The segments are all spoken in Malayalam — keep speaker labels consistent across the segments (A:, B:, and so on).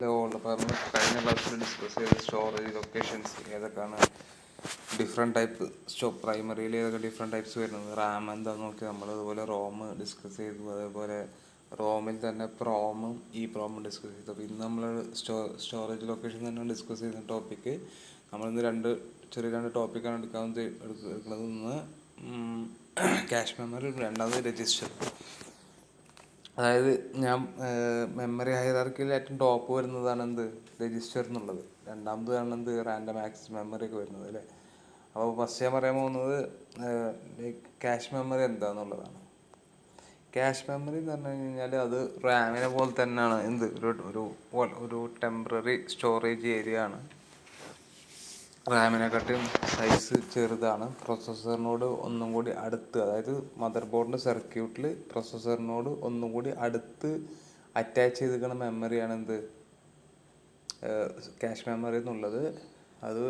A: അപ്പോൾ നമ്മൾ കഴിഞ്ഞ ക്ലാസ്സിൽ ഡിസ്കസ് ചെയ്ത സ്റ്റോറേജ് ലൊക്കേഷൻസ് ഏതൊക്കെയാണ്, ഡിഫറെൻറ്റ് ടൈപ്പ് പ്രൈമറിയിൽ ഏതൊക്കെ ഡിഫറെൻറ്റ് ടൈപ്സ് വരുന്നത്, റാം എന്താണെന്ന് നോക്കി നമ്മൾ അതുപോലെ റോം ഡിസ്കസ് ചെയ്തു. അതേപോലെ റോമിൽ തന്നെ പ്രോമും ഈ പ്രോമും ഡിസ്കസ് ചെയ്തു. അപ്പോൾ ഇന്ന് നമ്മൾ സ്റ്റോറേജ് ലൊക്കേഷൻ തന്നെ ഡിസ്കസ് ചെയ്യുന്ന ടോപ്പിക്ക്. നമ്മളിന്ന് രണ്ട് ടോപ്പിക്കാണ് എടുക്കുന്നത്. ഒന്ന് ക്യാഷ് മെമ്മറി, രണ്ടാമത് രജിസ്റ്റർ. അതായത് ഞാൻ മെമ്മറി ഹൈറാർക്കിയിൽ ഏറ്റവും ടോപ്പ് വരുന്നതാണ് രജിസ്റ്റർ എന്നുള്ളത്. രണ്ടാമതാണ് റാൻഡം ആക്സസ് മെമ്മറി ഒക്കെ വരുന്നത് അല്ലേ. അപ്പോൾ ഫസ്റ്റ് ഞാൻ പറയാൻ പോകുന്നത് ക്യാഷ് മെമ്മറി എന്താണെന്നുള്ളതാണ്. ക്യാഷ് മെമ്മറി എന്ന് പറഞ്ഞു കഴിഞ്ഞാൽ അത് റാമിനെ പോലെ തന്നെയാണ്. ഒരു ടെമ്പററി സ്റ്റോറേജ് ഏരിയ ആണ്. റാമിനെക്കാട്ടും സൈസ് ചെറുതാണ്. പ്രൊസസ്സറിനോട് ഒന്നും കൂടി അടുത്ത്, അതായത് മദർ ബോർഡിൻ്റെ സർക്യൂട്ടിൽ പ്രൊസസ്സറിനോട് ഒന്നും കൂടി അടുത്ത് അറ്റാച്ച് ചെയ്തിരിക്കുന്ന മെമ്മറിയാണ് ക്യാഷ് മെമ്മറി എന്നുള്ളത്. അത്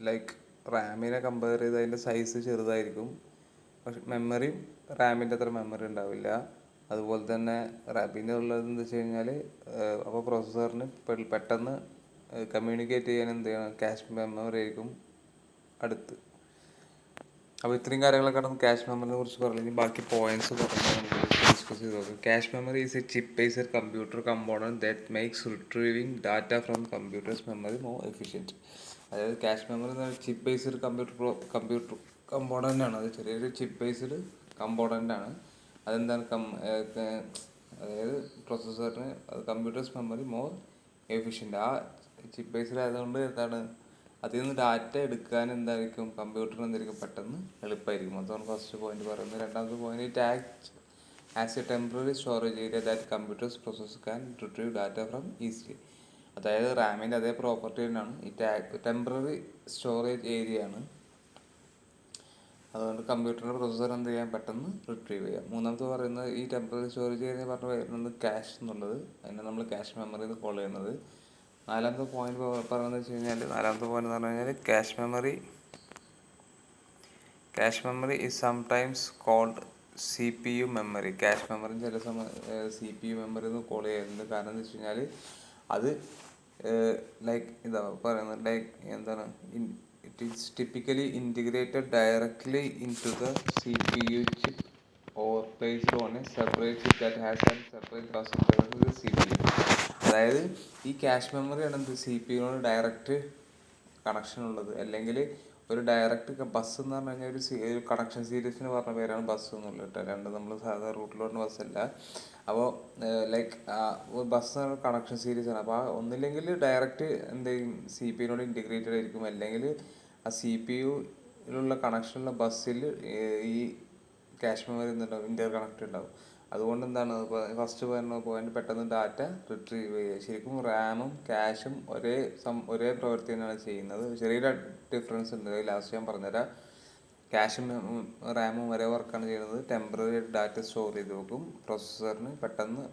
A: ലൈക്ക് റാമിനെ കമ്പയർ ചെയ്ത് അതിൻ്റെ സൈസ് ചെറുതായിരിക്കും. പക്ഷെ മെമ്മറിയും റാമിൻ്റെ അത്ര മെമ്മറി ഉണ്ടാവില്ല. അതുപോലെ തന്നെ പിന്നെ ഉള്ളത് എന്താ വെച്ച് കഴിഞ്ഞാൽ, അപ്പോൾ പ്രൊസസ്സറിന് പെട്ടെന്ന് കമ്മ്യൂണിക്കേറ്റ് ചെയ്യാൻ ക്യാഷ് മെമ്മറി ആയിരിക്കും അടുത്ത്. അപ്പോൾ ഇത്രയും കാര്യങ്ങളൊക്കെയാണ് ക്യാഷ് മെമ്മറിനെ കുറിച്ച് പറഞ്ഞു. ബാക്കി പോയിന്റ്സ് ഡിസ്കസ് ചെയ്ത് നോക്കാം. Cash memory is A chip based computer component that makes retrieving data from computers memory more efficient. അതായത് ക്യാഷ് മെമ്മറി എന്ന് പറഞ്ഞാൽ ചിപ്പ് ബേസ്ഡ് കമ്പ്യൂട്ടർ കമ്പോണൻ്റ് ആണ്. അത് ചെറിയൊരു ചിപ്പ് ബേസ്ഡ് കമ്പോണൻ്റ് ആണ്. അതെന്താണ് അതായത് പ്രൊസസ്സറിന് കമ്പ്യൂട്ടേഴ്സ് മെമ്മറി മോർ എഫിഷ്യൻറ്റ്. ആ ചിപ്പ് ബേസ്ഡ് ആയതുകൊണ്ട് അതിൽ നിന്ന് ഡാറ്റ എടുക്കാൻ കമ്പ്യൂട്ടറിന് പെട്ടെന്ന് എളുപ്പമായിരിക്കും. അതാണ് ഫസ്റ്റ് പോയിന്റ് പറയുന്നത്. രണ്ടാമത്തെ point, it act as A temporary storage area that computers process can retrieve data from easily. അതായത് റാമിൻ്റെ അതേ പ്രോപ്പർട്ടി തന്നെയാണ്. ഇറ്റ് ടെമ്പററി സ്റ്റോറേജ് ഏരിയ ആണ്. അതുകൊണ്ട് കമ്പ്യൂട്ടറിൻ്റെ പ്രൊസസ്സർ ചെയ്യാൻ പെട്ടെന്ന് റിട്രീവ് ചെയ്യാം. മൂന്നാമത്തെ പറയുന്നത്, ഈ ടെമ്പററി സ്റ്റോറേജ് ഏരിയ പറഞ്ഞ് വരുന്നത് ക്യാഷ് എന്നുള്ളത്. അതിനെ നമ്മൾ ക്യാഷ് മെമ്മറി എന്ന് കോൾ ചെയ്യുന്നത്. നാലാമത്തെ പോയിന്റ് പറയുന്നത് വെച്ച് കഴിഞ്ഞാൽ, നാലാമത്തെ പോയിന്റ് എന്ന് പറഞ്ഞു കഴിഞ്ഞാൽ cache memory is sometimes called CPU memory. Cache memory ചില CPU മെമ്മറി എന്ന് കോൾ ചെയ്യുന്നുണ്ട്. കാരണം എന്താ വെച്ച് കഴിഞ്ഞാൽ അത് പറയുന്നത് it is typically integrated directly into the CPU chip or placed on a separate chip that has an separate bus interface with CPU. അതായത് ഈ ക്യാഷ് മെമ്മറിയാണ് CPU ഡയറക്റ്റ് കണക്ഷൻ ഉള്ളത്. അല്ലെങ്കിൽ ഒരു ഡയറക്റ്റ് ബസ് എന്ന് പറഞ്ഞു കഴിഞ്ഞാൽ ഒരു കണക്ഷൻ സീരീസിന് പറഞ്ഞ പേരാണ് ബസ് എന്നുള്ളത് കേട്ടോ. രണ്ട് നമ്മൾ സാധാരണ റൂട്ടിലോട്ട് ബസ്സല്ല. അപ്പോൾ ബസ് കണക്ഷൻ സീരീസ് ആണ്. അപ്പോൾ ഒന്നില്ലെങ്കിൽ ഡയറക്റ്റ് CPU ഇൻറ്റിഗ്രേറ്റഡ് ആയിരിക്കും, അല്ലെങ്കിൽ ആ CPU കണക്ഷനുള്ള ബസ്സിൽ ഈ ക്യാഷ് മെമ്മറി ഇന്റർ കണക്ട് ഉണ്ടാവും. അതുകൊണ്ട് ഫസ്റ്റ് പറഞ്ഞ പോയിന്റ്, പെട്ടെന്ന് ഡാറ്റ റിട്രീവ് ചെയ്യുക. ശരിക്കും റാമും ക്യാഷും ഒരേ പ്രവൃത്തി തന്നെയാണ് ചെയ്യുന്നത്. ചെറിയൊരു ഡിഫറൻസ് ഉണ്ട്. ലാസ്റ്റ് ഞാൻ പറഞ്ഞുതരാം. ക്യാഷും റാമും ഒരേ വർക്കാണ് ചെയ്യുന്നത്. ടെമ്പററി ഡാറ്റ സ്റ്റോർ ചെയ്ത് വെക്കും. പ്രൊസസ്സറിന് പെട്ടെന്ന്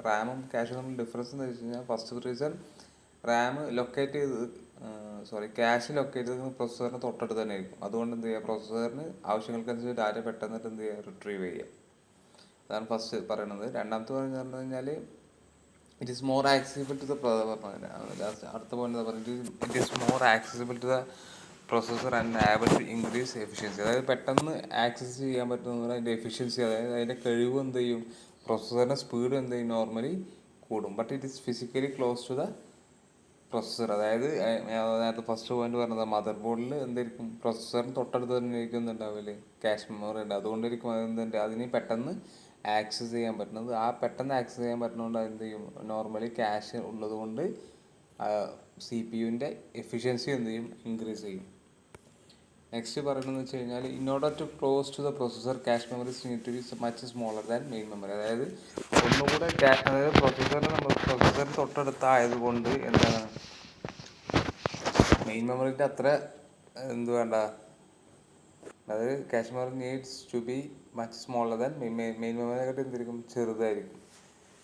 A: റാമും ക്യാഷും തമ്മിൽ ഡിഫറൻസ് എന്ന് വെച്ച് കഴിഞ്ഞാൽ, ഫസ്റ്റ് റീസൺ ക്യാഷ് ലൊക്കേറ്റ് ചെയ്ത് പ്രൊസസ്സറിന് തൊട്ടടുത്ത് തന്നെ ആയിരിക്കും. അതുകൊണ്ട് പ്രൊസസ്സറിന് ആവശ്യങ്ങൾക്കനുസരിച്ച് ഡാറ്റ പെട്ടെന്ന് റിട്രീവ് ചെയ്യുക. അതാണ് ഫസ്റ്റ് പറയുന്നത്. രണ്ടാമത്തെ പറഞ്ഞു കഴിഞ്ഞാൽ, it is more accessible to the അടുത്ത പോയിന്റ് പറഞ്ഞിട്ട്, it is more accessible to the processor and able to increase efficiency. അതായത് പെട്ടെന്ന് ആക്സസ് ചെയ്യാൻ പറ്റുന്ന അതിൻ്റെ എഫിഷ്യൻസി, അതായത് അതിൻ്റെ കഴിവ് പ്രൊസസ്സറിൻ്റെ സ്പീഡ് നോർമലി കൂടും. But it is physically close to the processor. അതായത് നേരത്തെ ഫസ്റ്റ് പോയിന്റ് പറഞ്ഞത്, മദർ ബോർഡിൽ പ്രൊസസ്സറിന് തൊട്ടടുത്ത് തന്നെ ഇരിക്കുന്നുണ്ടാവില്ലേ ക്യാഷ് മെമ്മറി ഉണ്ട്. അതുകൊണ്ടിരിക്കും അതിന് പെട്ടെന്ന് ആക്സസ് ചെയ്യാൻ പറ്റുന്നത്. ആ പെട്ടെന്ന് ആക്സസ് ചെയ്യാൻ പറ്റുന്നതുകൊണ്ട് നോർമലി ക്യാഷ് ഉള്ളത് കൊണ്ട് CPU എഫിഷ്യൻസി ഇൻക്രീസ് ചെയ്യും. നെക്സ്റ്റ് പറയുന്നത് വെച്ച് കഴിഞ്ഞാൽ, in order to close to the processor cache memories need to be much smaller than main memory. അതായത് ഒന്നുകൂടെ പ്രൊസസ്സറിന് തൊട്ടടുത്തായതുകൊണ്ട് മെയിൻ മെമ്മറിൻ്റെ അത്ര വേണ്ട. അതായത് cache memory needs to be much smaller than main മെമ്മറിയെക്കാട്ടി ചെറുതായിരിക്കും.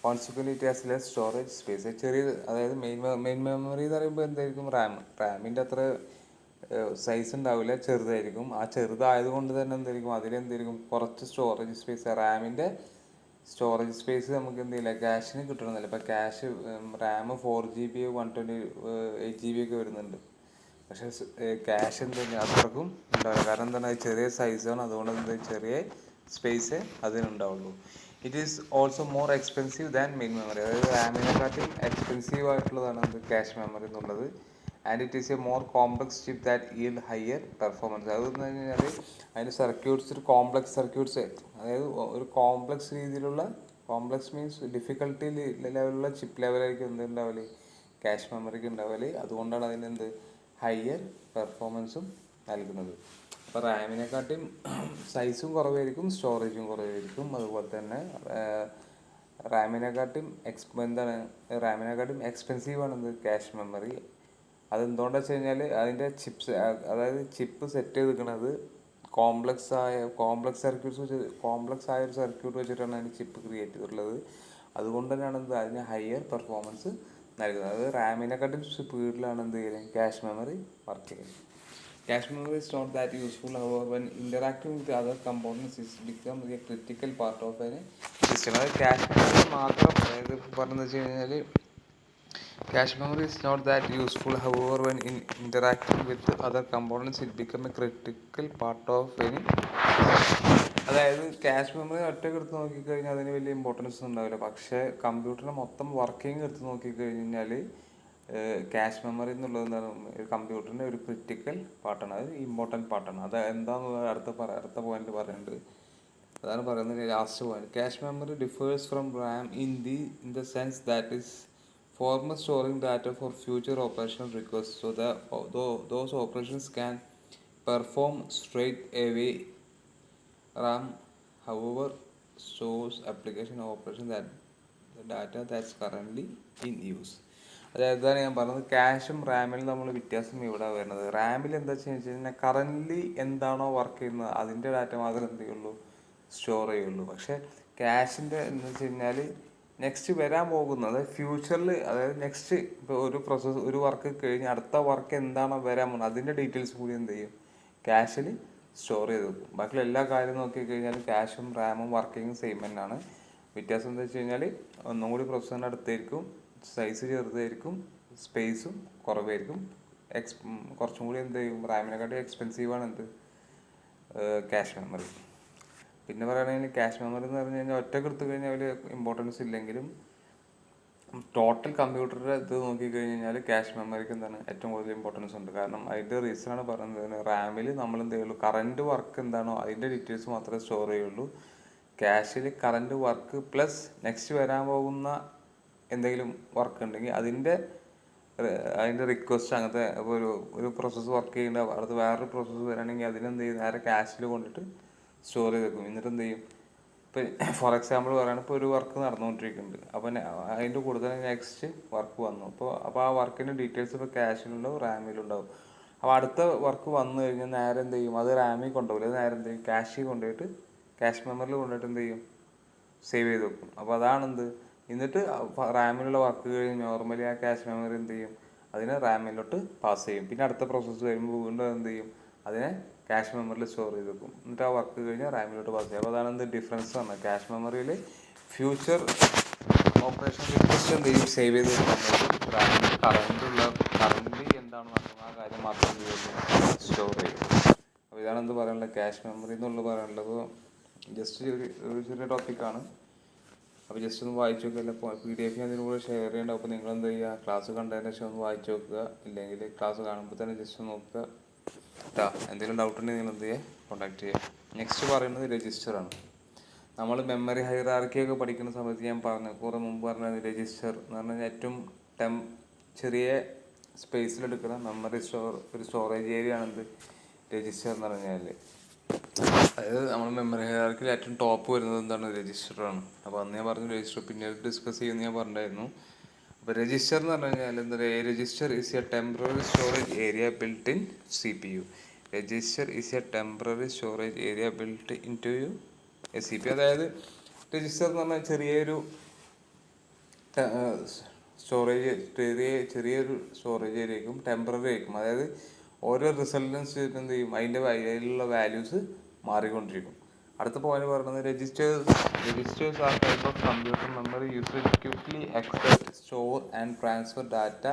A: Consequently it has less storage space. അതായത് മെയിൻ മെമ്മറി എന്ന് പറയുമ്പോൾ റാമിൻ്റെ അത്ര സൈസ് ഉണ്ടാവില്ല, ചെറുതായിരിക്കും. ആ ചെറുതായതുകൊണ്ട് തന്നെ അതിലെന്തായിരിക്കും കുറച്ച് സ്റ്റോറേജ് സ്പേസ്. റാമിൻ്റെ സ്റ്റോറേജ് സ്പേസ് നമുക്ക് എന്ത് ചെയ്യില്ല, ക്യാഷിന് കിട്ടണമെന്നില്ല. ഇപ്പം ക്യാഷ് റാം 4 GB 128 GB ഒക്കെ വരുന്നുണ്ട്. പക്ഷേ ക്യാഷ് എന്ത് അത്രക്കും ഉണ്ടാവില്ല. കാരണം എന്താണ്, അത് ചെറിയ സൈസാണ്. അതുകൊണ്ട് എന്ത് ചെറിയ സ്പേസേ അതിനുണ്ടാവുള്ളൂ. It is also more expensive than main memory. അതായത് റാമിനെക്കാട്ടും എക്സ്പെൻസീവ് ആയിട്ടുള്ളതാണ് എന്ത് ക്യാഷ് മെമ്മറി എന്നുള്ളത്. And it is a more complex chip that yield higher performance. അതെന്ന് കഴിഞ്ഞാൽ അതിൻ്റെ സർക്യൂട്ട്സ് ഒരു കോംപ്ലക്സ് സർക്യൂട്ട്സ്, അതായത് ഒരു കോംപ്ലക്സ് രീതിയിലുള്ള, കോംപ്ലക്സ് മീൻസ് ഡിഫിക്കൽട്ടി ലെവലുള്ള ചിപ്പ് ലെവലായിരിക്കും എന്തുണ്ടാവല്, ക്യാഷ് മെമ്മറിക്ക് ഉണ്ടാവല്. അതുകൊണ്ടാണ് അതിനെന്ത് ഹയർ പെർഫോമൻസും നൽകുന്നത്. അപ്പോൾ റാമിനെക്കാട്ടും സൈസും കുറവായിരിക്കും, സ്റ്റോറേജും കുറവായിരിക്കും. അതുപോലെ തന്നെ റാമിനെക്കാട്ടും എക്സ്പെൻസീവ് ആണ് എന്ത് ക്യാഷ് മെമ്മറി. അതെന്തുകൊണ്ടാണെന്ന് വെച്ച് കഴിഞ്ഞാൽ അതിൻ്റെ ചിപ്സ്, അതായത് ചിപ്പ് സെറ്റ് ചെയ്തിരിക്കുന്നത് കോംപ്ലക്സ് ആയ ഒരു സർക്യൂട്ട് വെച്ചിട്ടാണ് അതിന് ചിപ്പ് ക്രിയേറ്റ് ചെയ്തിട്ടുള്ളത്. അതുകൊണ്ട് തന്നെയാണ് എന്ത് അതിന് ഹയർ പെർഫോമൻസ് നൽകുന്നത്. അത് റാമിനെക്കാട്ടും സ്പീഡിലാണ് എന്ത് ചെയ്യുന്നത് ക്യാഷ് മെമ്മറി വർക്ക് ചെയ്യുന്നത്. Cache memory is not that useful, however, when interacting with other components it becomes a critical part of a system. അതായത് ക്യാഷ് മെമ്മറി മാത്രം, അതായത് പറഞ്ഞതെന്ന് വെച്ച് കഴിഞ്ഞാൽ cache memory is not that useful, however, when interacting with other components it becomes a critical part of any. അതായത് ക്യാഷ് മെമ്മറി ഒറ്റയ്ക്ക് എടുത്ത് നോക്കിക്കഴിഞ്ഞാൽ അതിന് വലിയ ഇമ്പോർട്ടൻസ് ഒന്നും ഉണ്ടാവില്ല. പക്ഷേ കമ്പ്യൂട്ടറിന് മൊത്തം വർക്കിംഗ് എടുത്ത് നോക്കിക്കഴിഞ്ഞാൽ ക്യാഷ് മെമ്മറി എന്നുള്ളത് എന്താണ്, ഒരു കമ്പ്യൂട്ടറിൻ്റെ ഒരു ക്രിറ്റിക്കൽ പാർട്ടാണ്, അത് ഇമ്പോർട്ടൻറ്റ് പാർട്ടാണ്. അത് എന്താണെന്നുള്ളത് അടുത്ത പോയിന്റ് പറയുന്നുണ്ട്. അതാണ് പറയുന്നത് last point. Cache memory differs from Ram in the sense that is former storing data for future operational request. So those operations can perform straight away. Ram however stores application operation that the data that's currently in use. അതായത് ഞാൻ പറഞ്ഞത് ക്യാഷും റാമിലും നമ്മൾ വ്യത്യാസം ഇവിടെ വരുന്നത്. റാമിൽ എന്താ വെച്ച് കഴിഞ്ഞാൽ കറൻ്റ്ലി എന്താണോ വർക്ക് ചെയ്യുന്നത് അതിൻ്റെ ഡാറ്റ മാത്രമേ എന്ത് ചെയ്യുള്ളൂ, സ്റ്റോർ ചെയ്യുള്ളൂ. പക്ഷേ ക്യാഷിൻ്റെ എന്ന് വെച്ച് കഴിഞ്ഞാൽ നെക്സ്റ്റ് വരാൻ പോകുന്നത് ഫ്യൂച്ചറിൽ, അതായത് നെക്സ്റ്റ് ഇപ്പോൾ ഒരു വർക്ക് കഴിഞ്ഞ് അടുത്ത വർക്ക് എന്താണോ വരാൻ പോകുന്നത് അതിൻ്റെ ഡീറ്റെയിൽസ് കൂടി എന്ത് ചെയ്യും ക്യാഷിൽ സ്റ്റോർ ചെയ്ത് വെക്കും. ബാക്കിയുള്ള എല്ലാ കാര്യം നോക്കിക്കഴിഞ്ഞാൽ ക്യാഷും റാമും വർക്കിങ്ങും സെയിം തന്നെയാണ്. വ്യത്യാസം എന്താ വെച്ച് കഴിഞ്ഞാൽ ഒന്നും കൂടി പ്രൊസസ്സറിൻ്റെ അടുത്തായിരിക്കും, സൈസ് ചെറുതായിരിക്കും, സ്പേസും കുറവായിരിക്കും, കുറച്ചും കൂടി എന്ത് ചെയ്യും റാമിനെക്കാട്ടി എക്സ്പെൻസീവാണ് എന്ത് ക്യാഷ് മെമ്മറി. പിന്നെ പറയുകയാണെങ്കിൽ ക്യാഷ് മെമ്മറി എന്ന് പറഞ്ഞു കഴിഞ്ഞാൽ ഒറ്റയ്ക്ക് എടുത്തു കഴിഞ്ഞാൽ വലിയ ഇമ്പോർട്ടൻസ് ഇല്ലെങ്കിലും ടോട്ടൽ കമ്പ്യൂട്ടറുടെ ഇത് നോക്കിക്കഴിഞ്ഞാൽ ക്യാഷ് മെമ്മറിക്ക് എന്താണ് ഏറ്റവും കൂടുതൽ ഇമ്പോർട്ടൻസ് ഉണ്ട്. കാരണം അതിൻ്റെ റീസണാണ് പറയുന്നത്, റാമിൽ നമ്മൾ എന്ത് ചെയ്യുള്ളൂ, കറണ്ട് വർക്ക് എന്താണോ അതിൻ്റെ ഡീറ്റെയിൽസ് മാത്രമേ സ്റ്റോർ ചെയ്യുള്ളൂ. ക്യാഷിൽ കറണ്ട് വർക്ക് പ്ലസ് നെക്സ്റ്റ് വരാൻ പോകുന്ന എന്തെങ്കിലും വർക്ക് ഉണ്ടെങ്കിൽ അതിൻ്റെ റിക്വസ്റ്റ്, അങ്ങനത്തെ ഒരു പ്രോസസ്സ് വർക്ക് ചെയ്യേണ്ട അടുത്ത് വേറൊരു പ്രോസസ്സ് വരാണെങ്കിൽ അതിനെന്ത് ചെയ്യും നേരെ ക്യാഷിൽ കൊണ്ടിട്ട് സ്റ്റോർ ചെയ്ത് വെക്കും. എന്നിട്ട് എന്ത് ചെയ്യും, ഇപ്പം ഫോർ എക്സാമ്പിൾ പറയുകയാണ്, ഇപ്പോൾ ഒരു വർക്ക് നടന്നുകൊണ്ടിരിക്കുന്നുണ്ട്, അപ്പം അതിൻ്റെ കൂടെ തന്നെ നെക്സ്റ്റ് വർക്ക് വന്നു. അപ്പോൾ ആ വർക്കിൻ്റെ ഡീറ്റെയിൽസ് ഇപ്പോൾ ക്യാഷിലുണ്ടാവും, റാമിലുണ്ടാവും. അപ്പോൾ അടുത്ത വർക്ക് വന്നു കഴിഞ്ഞാൽ നേരെ എന്ത് ചെയ്യും, അത് റാമിൽ കൊണ്ടുപോകില്ല, അത് നേരെ എന്ത് ചെയ്യും ക്യാഷിൽ കൊണ്ടുപോയിട്ട് ക്യാഷ് മെമ്മറിയിൽ കൊണ്ടുപോയിട്ട് എന്ത് ചെയ്യും സേവ് ചെയ്ത് വെക്കും. അപ്പോൾ അതാണെന്ത്, എന്നിട്ട് റാമിലുള്ള വർക്ക് കഴിഞ്ഞ് നോർമലി ആ ക്യാഷ് മെമ്മറി എന്ത് ചെയ്യും അതിനെ റാമിലോട്ട് പാസ് ചെയ്യും. പിന്നെ അടുത്ത പ്രോസസ്സ് വരുമ്പോൾ വീണ്ടും എന്ത് ചെയ്യും അതിനെ ക്യാഷ് മെമ്മറിയിൽ സ്റ്റോർ ചെയ്ത് വെക്കും. എന്നിട്ട് ആ വർക്ക് കഴിഞ്ഞാൽ റാമിലോട്ട് പാസ് ചെയ്യും. അപ്പോൾ അതാണ് എന്ത് ഡിഫറൻസ് പറഞ്ഞത്. ക്യാഷ് മെമ്മറിയിൽ ഫ്യൂച്ചർ ഓപ്പറേഷൻ റിക്വസ്റ്റ് എന്ത് ചെയ്യും സേവ് ചെയ്ത് വെക്കുമ്പോഴേക്കും റാമിൽ കറണ്ട് എന്താണ് നടക്കുന്നത് ആ കാര്യം മാത്രം എന്ത് ചെയ്യും സ്റ്റോർ ചെയ്യും. അപ്പോൾ ഇതാണ് എന്ത് പറയാനുള്ളത് ക്യാഷ് മെമ്മറി എന്നുള്ളത് പറയാനുള്ളത്. അപ്പോൾ ജസ്റ്റ് ഒരു ചെറിയ ടോപ്പിക്കാണ്. അപ്പോൾ ജസ്റ്റ് ഒന്ന് വായിച്ചു നോക്കുക. അല്ല PDF അതിന് കൂടെ ഷെയർ ചെയ്യേണ്ട. അപ്പോൾ നിങ്ങൾ എന്ത് ചെയ്യുക, ക്ലാസ് കണ്ടതിന് ശേഷം ഒന്ന് വായിച്ചു നോക്കുക, ഇല്ലെങ്കിൽ ക്ലാസ് കാണുമ്പോൾ തന്നെ ജസ്റ്റ് ഒന്ന് നോക്കുക കേട്ടോ. എന്തെങ്കിലും ഡൗട്ട് ഉണ്ടെങ്കിൽ നിങ്ങൾ എന്ത് ചെയ്യുക കോൺടാക്ട് ചെയ്യുക. നെക്സ്റ്റ് പറയുന്നത് രജിസ്റ്ററാണ്. നമ്മൾ മെമ്മറി ഹൈറാർക്കിയൊക്കെ പഠിക്കുന്ന സമയത്ത് ഞാൻ കുറേ മുമ്പ് പറഞ്ഞത് രജിസ്റ്റർ എന്ന് പറഞ്ഞാൽ ഏറ്റവും ചെറിയ സ്പേസിലെടുക്കുന്ന മെമ്മറി ഒരു സ്റ്റോറേജ് ഏരിയ ആണെന്ത് രജിസ്റ്റർ എന്ന് പറഞ്ഞാൽ. അതായത് നമ്മൾ മെമ്മറി ഹൈറാർക്കിയിൽ ഏറ്റവും ടോപ്പ് വരുന്നത് എന്താണ് രജിസ്റ്ററാണ്. അപ്പോൾ അന്ന് ഞാൻ പറഞ്ഞു രജിസ്റ്റർ പിന്നീട് ഡിസ്കസ് ചെയ്യുമെന്ന് ഞാൻ പറഞ്ഞിട്ടുണ്ടായിരുന്നു. അപ്പോൾ രജിസ്റ്റർ എന്ന് പറഞ്ഞു കഴിഞ്ഞാൽ എന്താ പറയുക, register is a temporary storage area built in CPU. Register is a temporary storage area built into a CPU. അതായത് രജിസ്റ്റർ എന്ന് പറഞ്ഞാൽ ചെറിയൊരു സ്റ്റോറേജ് ഏരിയക്കും ടെമ്പററി ആയിരിക്കും. അതായത് ഓരോ റിസൾട്ടൻസ് എന്ത് ചെയ്യും അതിലുള്ള വാല്യൂസ് മാറിക്കൊണ്ടിരിക്കും. അടുത്ത പോയിന്റ് പറയുന്നത് registers are type of computer memory use to quickly extract store and transfer data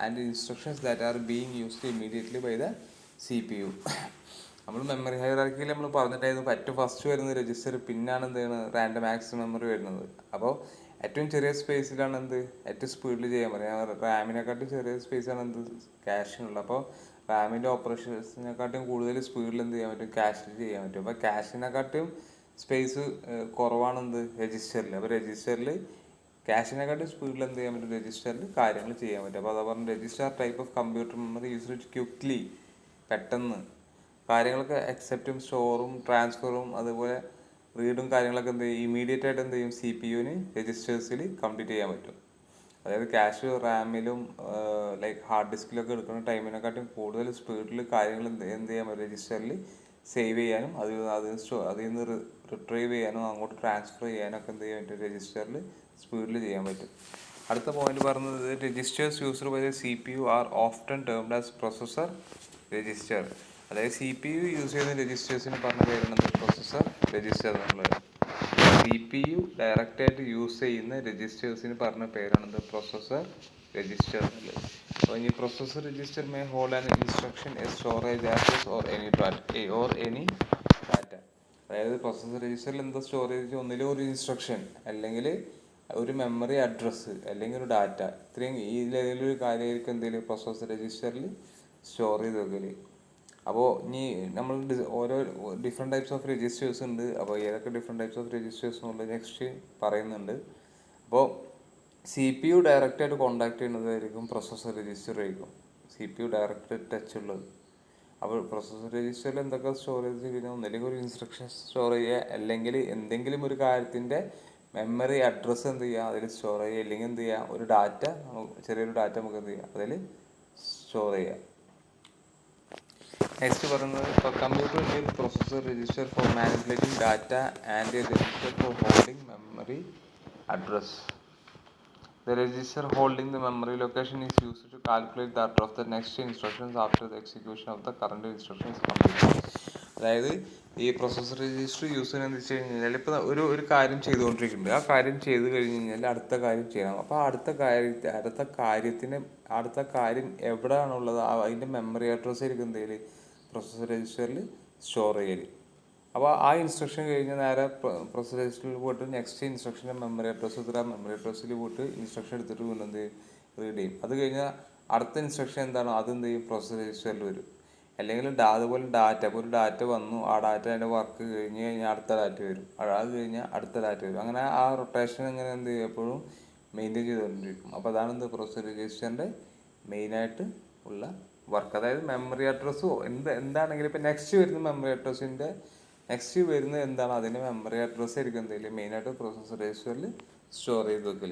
A: and instructions that are being used immediately by the CPU. നമ്മൾ മെമ്മറി ഹൈറാർക്കിയിൽ നമ്മൾ പറഞ്ഞിട്ടായിരുന്നു ഏറ്റവും ഫസ്റ്റ് വരുന്ന രജിസ്റ്റർ, പിന്നാണ് എന്താണ് റാൻഡം ആക്സസ് മെമ്മറി വരുന്നത്. അപ്പോൾ ഏറ്റവും ചെറിയ സ്പേസിലാണ് ഏറ്റവും സ്പീഡിൽ ചെയ്യാൻ പറയാം. റാമിനെക്കാട്ടും ചെറിയ സ്പേസാണ് ക്യാഷിനുള്ളത്. അപ്പോൾ റാമിൻ്റെ ഓപ്പറേഷൻസിനെക്കാട്ടും കൂടുതൽ സ്പീഡിൽ ചെയ്യാൻ പറ്റും, ക്യാഷിൽ ചെയ്യാൻ പറ്റും. അപ്പോൾ ക്യാഷിനെക്കാട്ടും സ്പേസ് കുറവാണ് രജിസ്റ്ററിൽ. അപ്പോൾ രജിസ്റ്ററിൽ ക്യാഷിനെക്കാട്ടും സ്പീഡിൽ ചെയ്യാൻ പറ്റും, രജിസ്റ്ററിൽ കാര്യങ്ങൾ ചെയ്യാൻ പറ്റും. അപ്പോൾ അതാ പറഞ്ഞ register type of computer memory use quickly, പെട്ടെന്ന് കാര്യങ്ങളൊക്കെ അക്സെപ്റ്റും സ്റ്റോറും ട്രാൻസ്ഫറും അതുപോലെ റീഡും കാര്യങ്ങളൊക്കെ ഇമീഡിയറ്റ് ആയിട്ട് CPU-ന് രജിസ്റ്റേഴ്സിൽ കംപ്ലീറ്റ് ചെയ്യാൻ പറ്റും. അതായത് ക്യാഷ് റാമിലും ലൈക്ക് ഹാർഡ് ഡിസ്കിലൊക്കെ എടുക്കുന്ന ടൈമിനെക്കാട്ടും കൂടുതൽ സ്പീഡിൽ കാര്യങ്ങൾ ചെയ്യാൻ പറ്റും, രജിസ്റ്ററിൽ സേവ് ചെയ്യാനും അതിൽ നിന്ന് റിട്രീവ് ചെയ്യാനും അങ്ങോട്ട് ട്രാൻസ്ഫർ ചെയ്യാനും ഒക്കെ ചെയ്യാൻ പറ്റും, രജിസ്റ്ററിൽ സ്പീഡിൽ ചെയ്യാൻ പറ്റും. അടുത്ത പോയിന്റ് പറഞ്ഞത് registers used by the CPU are often termed as processor register. അതായത് CPU യൂസ് ചെയ്യുന്ന രജിസ്റ്റേഴ്സിന് പറഞ്ഞ പേരാണ് പ്രൊസസ്സർ രജിസ്റ്റർ എന്നുള്ളത്. CPU ഡയറക്റ്റായിട്ട് യൂസ് ചെയ്യുന്ന രജിസ്റ്റേഴ്സിന് പറഞ്ഞ പേരാണ് പ്രൊസസ്സർ രജിസ്റ്റർ എന്നുള്ളത്. അപ്പോൾ ഈ processor register may hold an instruction a storage access or any data. അതായത് പ്രൊസസ്സർ രജിസ്റ്ററിൽ എന്താ സ്റ്റോറേജ്, ഒന്നിലും ഒരു ഇൻസ്ട്രക്ഷൻ, അല്ലെങ്കിൽ ഒരു മെമ്മറി അഡ്രസ്സ്, അല്ലെങ്കിൽ ഒരു ഡാറ്റ. ഇത്രയും ഈ ലെവലിൽ ഒരു കാര്യമായിരിക്കും എന്തെങ്കിലും പ്രൊസസ്സർ രജിസ്റ്ററിൽ സ്റ്റോർ ചെയ്ത് വെക്കല്. അപ്പോൾ ഇനി നമ്മൾ ഓരോ ഡിഫറെൻറ്റ് ടൈപ്സ് ഓഫ് രജിസ്റ്റേഴ്സ് ഉണ്ട്. അപ്പോൾ ഏതൊക്കെ ഡിഫറെൻറ്റ് ടൈപ്സ് ഓഫ് രജിസ്റ്റേഴ്സ് എന്നുള്ളത് നെക്സ്റ്റ് പറയുന്നുണ്ട്. അപ്പോൾ CPU ഡയറക്റ്റായിട്ട് കോണ്ടാക്ട് ചെയ്യുന്നതായിരിക്കും പ്രൊസസ്സർ രജിസ്റ്റർ ആയിരിക്കും, CPU ഡയറക്റ്റ് ടച്ച് ഉള്ളത്. അപ്പോൾ പ്രൊസസ്സർ രജിസ്റ്ററിൽ എന്തൊക്കെ സ്റ്റോർ ചെയ്ത് കഴിഞ്ഞാൽ ഒന്നില്ലെങ്കിൽ ഒരു ഇൻസ്ട്രക്ഷൻ സ്റ്റോർ ചെയ്യുക, അല്ലെങ്കിൽ എന്തെങ്കിലും ഒരു കാര്യത്തിൻ്റെ മെമ്മറി അഡ്രസ്സ് ചെയ്യുക അതിൽ സ്റ്റോർ ചെയ്യുക, അല്ലെങ്കിൽ ചെയ്യുക ഒരു ഡാറ്റ, ചെറിയൊരു ഡാറ്റ നമുക്ക് ചെയ്യുക അതിൽ സ്റ്റോർ ചെയ്യുക. നെക്സ്റ്റ് പറയുന്നത് computer need processor register four manipulating data and register for holding memory address. The register holding the memory location is used to calculate the order of the next instructions after the execution of the current instruction is completed. അതായത് ഈ പ്രൊസസ്സർ രജിസ്റ്റർ യൂസ് ചെയ്യുന്നതെന്ന് വെച്ച് കഴിഞ്ഞാൽ ഇപ്പോൾ ഒരു കാര്യം ചെയ്തുകൊണ്ടിരിക്കുന്നുണ്ട്, ആ കാര്യം ചെയ്ത് കഴിഞ്ഞ് കഴിഞ്ഞാൽ അടുത്ത കാര്യം ചെയ്യണം. അപ്പോൾ അടുത്ത കാര്യം എവിടെയാണുള്ളത് അതിൻ്റെ മെമ്മറി അഡ്രസ്സ് ആയിരിക്കും പ്രൊസസ്സർ രജിസ്റ്ററിൽ സ്റ്റോർ ചെയ്യൽ. അപ്പോൾ ആ ഇൻസ്ട്രക്ഷൻ കഴിഞ്ഞ് നേരെ പ്രൊസസ്സർ രജിസ്റ്ററിൽ പോയിട്ട് നെക്സ്റ്റ് ഇൻസ്ട്രക്ഷൻ്റെ മെമ്മറി അഡ്രസ്സിൽ പോയിട്ട് ഇൻസ്ട്രക്ഷൻ എടുത്തിട്ട് വീണ്ടും റീഡ് ചെയ്യും. അത് കഴിഞ്ഞാൽ അടുത്ത ഇൻസ്ട്രക്ഷൻ എന്താണോ അത് പ്രൊസസ്സർ രജിസ്റ്ററിൽ വരും. അല്ലെങ്കിൽ അതുപോലെ അപ്പോൾ ഒരു ഡാറ്റ വന്നു, ആ ഡാറ്റ അതിൻ്റെ വർക്ക് കഴിഞ്ഞ് കഴിഞ്ഞാൽ അടുത്ത ഡാറ്റ വരും, അത് കഴിഞ്ഞാൽ അടുത്ത ഡാറ്റ വരും. അങ്ങനെ ആ റൊട്ടേഷൻ ഇങ്ങനെ എപ്പോഴും മെയിൻറ്റെയിൻ ചെയ്തുകൊണ്ടിരിക്കും. അപ്പോൾ അതാണ് പ്രൊസസ്സർ രജിസ്റ്ററിൻ്റെ മെയിനായിട്ട് ഉള്ള വർക്ക്. അതായത് മെമ്മറി അഡ്രസ്സോ എന്താണെങ്കിലും ഇപ്പോൾ നെക്സ്റ്റ് വരുന്ന എന്താണ് അതിൻ്റെ മെമ്മറി അഡ്രസ്സ് ആയിരിക്കും മെയിനായിട്ട് പ്രൊസസ്സർ രജിസ്റ്ററിൽ സ്റ്റോർ ചെയ്ത് വെക്കൽ.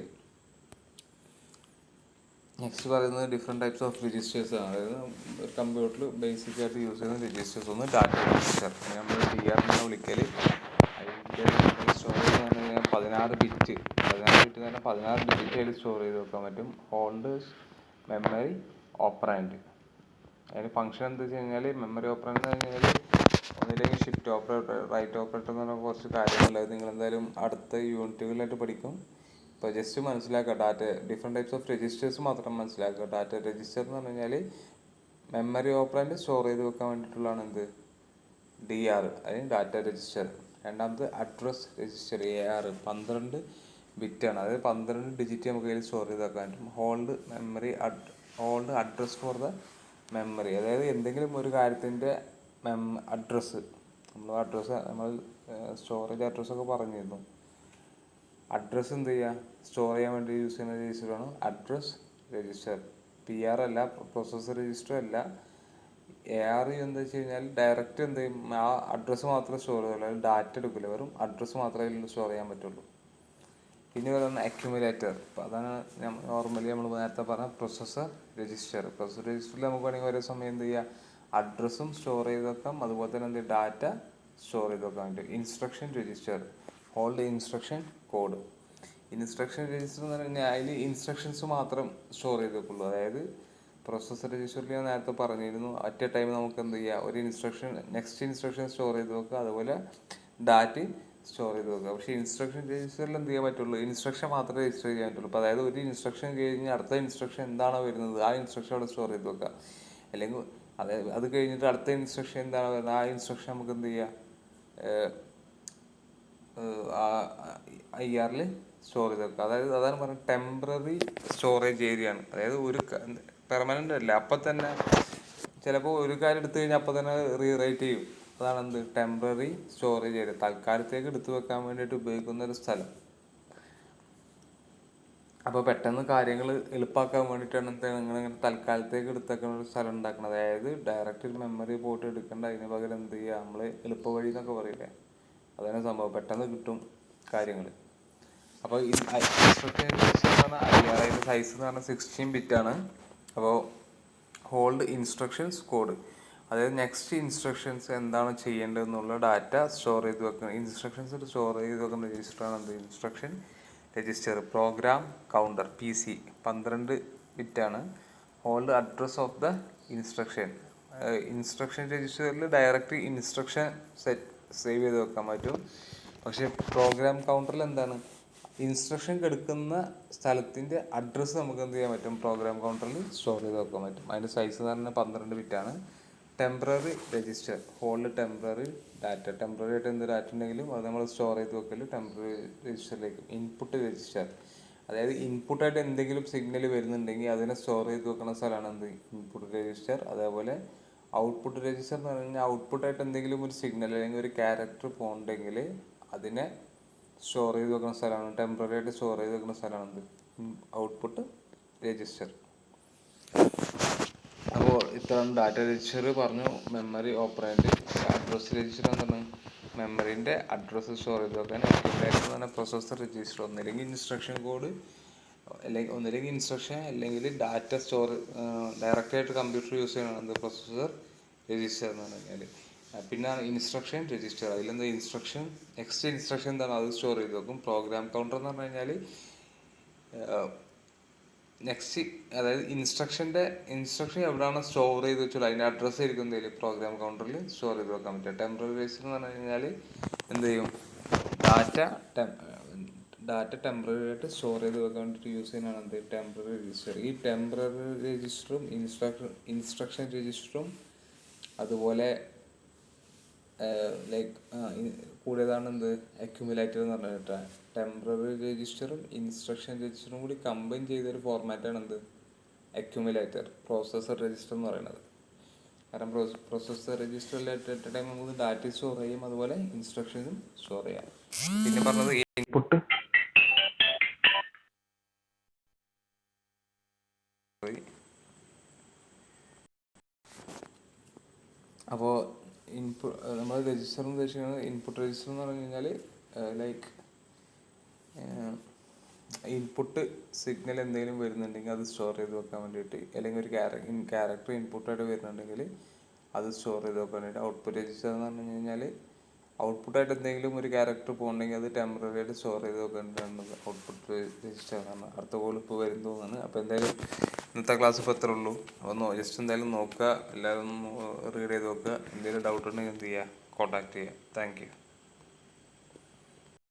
A: നെക്സ്റ്റ് പറയുന്നത് ഡിഫറെൻറ്റ് ടൈപ്സ് ഓഫ് രജിസ്റ്റേഴ്സ് ആണ്. അതായത് കമ്പ്യൂട്ടറിൽ ബേസിക് ആയിട്ട് യൂസ് ചെയ്യുന്ന രജിസ്റ്റേഴ്സ്. ഒന്ന് ഡാറ്റ രജിസ്റ്റർ, നമ്മൾ DR എന്നാണ് വിളിക്കൽ. അതിൻ്റെ സ്റ്റോറേജ് എന്ന് പറഞ്ഞു കഴിഞ്ഞാൽ 16 ബിറ്റ് തന്നെ 16 ഡിജിറ്റ് അതിൽ സ്റ്റോർ ചെയ്ത് വെക്കാൻ പറ്റും. Hold memory operand. അതിന് ഫംഗ്ഷൻ എന്താ വെച്ച് കഴിഞ്ഞാൽ മെമ്മറി ഓപ്പറാൻഡ് എന്ന് പറഞ്ഞാൽ ഒന്നില്ലെങ്കിൽ ഷിഫ്റ്റ് ഓപ്പറേറ്റർ, റൈറ്റ് ഓപ്പറേറ്റർ എന്ന് പറഞ്ഞ കുറച്ച് കാര്യങ്ങൾ നിങ്ങൾ എന്തായാലും അടുത്ത യൂണിറ്റുകളിലായിട്ട് പഠിക്കും. ഇപ്പോൾ ജസ്റ്റ് മനസ്സിലാക്കുക, ഡിഫറെൻറ്റ് ടൈപ്സ് ഓഫ് രജിസ്റ്റേഴ്സ് മാത്രം മനസ്സിലാക്കുക. ഡാറ്റ രജിസ്റ്റർ എന്ന് പറഞ്ഞു കഴിഞ്ഞാൽ മെമ്മറി ഓപ്പറാൻഡ് സ്റ്റോർ ചെയ്ത് വെക്കാൻ വേണ്ടിയിട്ടുള്ളതാണ് DR, അതിന് ഡാറ്റ രജിസ്റ്റർ. രണ്ടാമത് അഡ്രസ് രജിസ്റ്റർ AR, 12 ബിറ്റാണ്, അതായത് 12 ഡിജിറ്റ് നമുക്ക് അതിൽ സ്റ്റോർ ചെയ്ത് വെക്കാൻ പറ്റും. Hold address for the memory, അതായത് എന്തെങ്കിലും ഒരു കാര്യത്തിൻ്റെ അഡ്രസ്സ്, നമ്മൾ സ്റ്റോറേജ് അഡ്രസ്സൊക്കെ പറഞ്ഞിരുന്നു. അഡ്രസ്സ് സ്റ്റോർ ചെയ്യാൻ വേണ്ടി യൂസ് ചെയ്യുന്ന രജിസ്റ്ററാണ് അഡ്രസ് രജിസ്റ്റർ. PR അല്ല, പ്രൊസസ്സർ രജിസ്റ്റർ അല്ല. AR എന്താ വെച്ച് കഴിഞ്ഞാൽ ഡയറക്റ്റ് ആ അഡ്രസ്സ് മാത്രമേ സ്റ്റോർ ചെയ്യുള്ളൂ, അതിൽ ഡാറ്റ എടുക്കില്ല, വെറും അഡ്രസ്സ് മാത്രമേ അതിൽ സ്റ്റോർ ചെയ്യാൻ പറ്റുള്ളൂ. പിന്നെ പറയുന്ന അക്യുമുലേറ്റർ, അതാണ് നോർമലി നമ്മൾ നേരത്തെ പറഞ്ഞ പ്രൊസസ്സർ രജിസ്റ്റർ. പ്രൊസസ്സർ രജിസ്റ്ററിൽ നമുക്ക് വേണമെങ്കിൽ ഒരേ സമയം അഡ്രസ്സും സ്റ്റോർ ചെയ്ത് വെക്കാം, അതുപോലെ തന്നെ ഡാറ്റ സ്റ്റോർ ചെയ്ത് വെക്കാൻ പറ്റും. Instruction register, hold instruction code. Instruction register എന്ന് പറഞ്ഞാൽ അതിൽ ഇൻസ്ട്രക്ഷൻസ് മാത്രം സ്റ്റോർ ചെയ്ത് വെക്കുള്ളൂ. അതായത് പ്രൊസസ്സർ രജിസ്റ്ററിൽ ഞാൻ നേരത്തെ പറഞ്ഞിരുന്നു, അറ്റ് എ ടൈം നമുക്ക് ഒരു നെക്സ്റ്റ് ഇൻസ്ട്രക്ഷൻ സ്റ്റോർ ചെയ്ത് വെക്കുക, അതുപോലെ ഡാറ്റ സ്റ്റോർ ചെയ്ത് വെക്കുക. പക്ഷേ ഇൻസ്ട്രക്ഷൻ രജിസ്റ്ററിൽ എന്ത് ചെയ്യാൻ പറ്റുള്ളൂ? ഇൻസ്ട്രക്ഷൻ മാത്രമേ രജിസ്റ്റർ ചെയ്യാൻ പറ്റുള്ളൂ. അപ്പോൾ അതായത് ഒരു ഇൻസ്ട്രക്ഷൻ കഴിഞ്ഞ് അടുത്ത ഇൻസ്ട്രക്ഷൻ എന്താണോ വരുന്നത് ആ ഇൻസ്ട്രക്ഷൻ അവിടെ സ്റ്റോർ ചെയ്ത് വെക്കുക. അല്ലെങ്കിൽ അത് കഴിഞ്ഞിട്ട് അടുത്ത ഇൻസ്ട്രക്ഷൻ എന്താണോ വരുന്നത് ആ ഇൻസ്ട്രക്ഷൻ നമുക്ക് എന്ത് ചെയ്യാം? IR സ്റ്റോർ ചെയ്ത് വെക്കുക. അതാണ് പറയുന്നത് ടെമ്പററി സ്റ്റോറേജ് ഏരിയ ആണ്. അതായത് ഒരു പെർമനന്റ് അല്ല, അപ്പം തന്നെ ചിലപ്പോൾ ഒരു കാര്യം എടുത്തു കഴിഞ്ഞാൽ അപ്പം തന്നെ റീറൈറ്റ് ചെയ്യും. അതാണ് എന്ത് ടെമ്പററി സ്റ്റോറേജ് ഏരിയ. തൽക്കാലത്തേക്ക് എടുത്തു വെക്കാൻ വേണ്ടിയിട്ട് ഉപയോഗിക്കുന്ന ഒരു സ്ഥലം. അപ്പോൾ പെട്ടെന്ന് കാര്യങ്ങൾ എളുപ്പമാക്കാൻ വേണ്ടിയിട്ടാണ് എന്താണ് ഇങ്ങനെ തൽക്കാലത്തേക്ക് എടുത്തേക്കുന്ന ഒരു സ്ഥലം ഉണ്ടാക്കുന്നത്. അതായത് ഡയറക്റ്റ് ഒരു മെമ്മറി പോയിട്ട് എടുക്കേണ്ട, അതിന് പകരം എന്ത് ചെയ്യുക, നമ്മൾ എളുപ്പ വഴി എന്നൊക്കെ പറയില്ലേ, അതാണ് സംഭവം. പെട്ടെന്ന് കിട്ടും കാര്യങ്ങൾ. അപ്പോൾ ഈ IR സൈസ് എന്ന് പറഞ്ഞാൽ 16 ബിറ്റാണ്. അപ്പോൾ ഹോൾഡ് ഇൻസ്ട്രക്ഷൻസ് കോഡ്, അതായത് നെക്സ്റ്റ് ഇൻസ്ട്രക്ഷൻസ് എന്താണ് ചെയ്യേണ്ടതെന്നുള്ള ഡാറ്റ സ്റ്റോർ ചെയ്ത് വെക്കണം. ഇൻസ്ട്രക്ഷൻസ് സ്റ്റോർ ചെയ്ത് വെക്കുന്ന രജിസ്റ്ററാണ് എന്ത് instruction register. Program counter PC 12 ബിറ്റാണ്. Hold address of the instruction. Instruction രജിസ്റ്ററിൽ ഡയറക്റ്റ് ഇൻസ്ട്രക്ഷൻ സേവ് ചെയ്ത് വെക്കാൻ പറ്റും. പക്ഷേ പ്രോഗ്രാം കൗണ്ടറിൽ എന്താണ് ഇൻസ്ട്രക്ഷൻ എടുക്കുന്ന സ്ഥലത്തിൻ്റെ അഡ്രസ്സ് നമുക്ക് എന്ത് ചെയ്യാൻ പറ്റും? പ്രോഗ്രാം കൗണ്ടറിൽ സ്റ്റോർ ചെയ്ത് വെക്കാൻ പറ്റും. അതിൻ്റെ സൈസ് എന്ന് പറഞ്ഞാൽ 12 ബിറ്റാണ്. Temporary register, hold temporary data. Temporary ആയിട്ട് എന്ത് ഡാറ്റ ഉണ്ടെങ്കിലും അത് നമ്മൾ സ്റ്റോർ ചെയ്ത് വെക്കല് ടെമ്പററി രജിസ്റ്ററിലേക്ക്. ഇൻപുട്ട് രജിസ്റ്റർ, അതായത് ഇൻപുട്ടായിട്ട് എന്തെങ്കിലും സിഗ്നൽ വരുന്നുണ്ടെങ്കിൽ അതിനെ സ്റ്റോർ ചെയ്ത് വെക്കുന്ന സ്ഥലമാണ് എന്ത് ഇൻപുട്ട് രജിസ്റ്റർ. അതേപോലെ ഔട്ട്പുട്ട് രജിസ്റ്റർ എന്ന് പറഞ്ഞു കഴിഞ്ഞാൽ ഔട്ട്പുട്ടായിട്ട് എന്തെങ്കിലും ഒരു സിഗ്നൽ അല്ലെങ്കിൽ ഒരു ക്യാരക്ടർ പോകണമെങ്കിൽ അതിനെ സ്റ്റോർ ചെയ്ത് വെക്കുന്ന സ്ഥലമാണ്, ടെമ്പററി ആയിട്ട് സ്റ്റോർ ചെയ്ത് വെക്കുന്ന സ്ഥലമാണ് ഔട്ട്പുട്ട് രജിസ്റ്റർ. അപ്പോൾ ഇത്രയും ഡാറ്റ രജിസ്റ്റർ പറഞ്ഞു. മെമ്മറി ഓപ്പറേൻഡ്. അഡ്രസ് രജിസ്റ്റർ എന്താണ്? മെമ്മറിൻ്റെ അഡ്രസ്സ് സ്റ്റോർ ചെയ്ത് വെക്കാൻ. അക്യുമുലേറ്റർ എന്ന് പറഞ്ഞാൽ പ്രൊസസ്സർ രജിസ്റ്റർ. ഒന്നില്ലെങ്കിൽ ഇൻസ്ട്രക്ഷൻ കോഡ്, ഒന്നില്ലെങ്കിൽ ഇൻസ്ട്രക്ഷൻ, അല്ലെങ്കിൽ ഡാറ്റ സ്റ്റോർ ഡയറക്റ്റായിട്ട് കമ്പ്യൂട്ടർ യൂസ് ചെയ്യണം പ്രൊസസ്സർ രജിസ്റ്റർ എന്ന് പറഞ്ഞു കഴിഞ്ഞാൽ. പിന്നെ ഇൻസ്ട്രക്ഷൻ രജിസ്റ്റർ, അതിലെന്താ ഇൻസ്ട്രക്ഷൻ നെക്സ്റ്റ് ഇൻസ്ട്രക്ഷൻ എന്താണ് അത് സ്റ്റോർ ചെയ്ത് വെക്കും. പ്രോഗ്രാം കൗണ്ടർ എന്ന് പറഞ്ഞു കഴിഞ്ഞാൽ നെക്സ്റ്റ്, അതായത് ഇൻസ്ട്രക്ഷൻ എവിടെയാണ് സ്റ്റോർ ചെയ്ത് വെച്ചോളൂ അതിൻ്റെ അഡ്രസ്സ് ആയിരിക്കും എന്തെങ്കിലും പ്രോഗ്രാം കൗണ്ടറിൽ സ്റ്റോർ ചെയ്ത് വെക്കാൻ പറ്റുക. ടെമ്പററി രജിസ്റ്റർ എന്ന് പറഞ്ഞു കഴിഞ്ഞാൽ എന്ത് ചെയ്യും? ഡാറ്റ ടെമ്പററി ആയിട്ട് സ്റ്റോർ ചെയ്ത് വെക്കാൻ വേണ്ടിയിട്ട് യൂസ് ചെയ്യുന്നതാണ് എന്ത് ടെമ്പററി രജിസ്റ്റർ. ഈ ടെമ്പററി രജിസ്റ്ററും ഇൻസ്ട്രക്ഷൻ രജിസ്റ്ററും അതുപോലെ കൂടിയതാണ് എന്ത് അക്യുമുലേറ്റർ എന്ന് പറഞ്ഞിട്ട്. ടെമ്പററി രജിസ്റ്ററും ഇൻസ്ട്രക്ഷൻ രജിസ്റ്ററും കൂടി കമ്പൈൻ ചെയ്തൊരു ഫോർമാറ്റാണ് എന്ത് അക്യുമുലേറ്റർ, പ്രോസസ്സർ രജിസ്റ്റർ എന്ന് പറയുന്നത്. കാരണം പ്രോസസ്സർ രജിസ്റ്ററിൽ അറ്റ് ടൈം നമുക്ക് ഡാറ്റ സ്റ്റോർ ചെയ്യും, അതുപോലെ ഇൻസ്ട്രക്ഷനും സ്റ്റോർ ചെയ്യാം. പിന്നെ പറഞ്ഞത് ഇൻപുട്ട് അപ്പോൾ നമ്മൾ രജിസ്റ്റർ എന്ന് ഉദ്ദേശിക്കുന്നത് ഇൻപുട്ട് രജിസ്റ്റർ എന്ന് പറഞ്ഞു കഴിഞ്ഞാൽ ഇൻപുട്ട് സിഗ്നൽ എന്തെങ്കിലും വരുന്നുണ്ടെങ്കിൽ അത് സ്റ്റോർ ചെയ്ത് വെക്കാൻ വേണ്ടിയിട്ട്, അല്ലെങ്കിൽ ഒരു ക്യാരക്ടർ ഇൻപുട്ടായിട്ട് വരുന്നുണ്ടെങ്കിൽ അത് സ്റ്റോർ ചെയ്ത് വെക്കാൻ വേണ്ടിയിട്ട്. ഔട്ട്പുട്ട് രജിസ്റ്റർ എന്ന് പറഞ്ഞു കഴിഞ്ഞാൽ ഔട്ട്പുട്ടായിട്ട് എന്തെങ്കിലും ഒരു ക്യാരക്ടർ പോകണമെങ്കിൽ അത് ടെമ്പററി ആയിട്ട് സ്റ്റോർ ചെയ്ത് വെക്കേണ്ടതാണ് ഔട്ട്പുട്ട് രജിസ്റ്റർ എന്ന് പറഞ്ഞാൽ. അടുത്ത കോൾ ഇപ്പോൾ വരും തോന്നുന്നു. അപ്പോൾ എന്തായാലും ഇന്നത്തെ ക്ലാസ് ഇപ്പോൾ എത്ര ഉള്ളൂ. അപ്പോൾ ജസ്റ്റ് എന്തായാലും നോക്കുക, എല്ലാവരും റീഡ് ചെയ്ത് നോക്കുക. എന്തെങ്കിലും ഡൗട്ട് ഉണ്ടെങ്കിൽ എന്ത് ചെയ്യുക, കോൺടാക്ട് ചെയ്യുക. Thank you.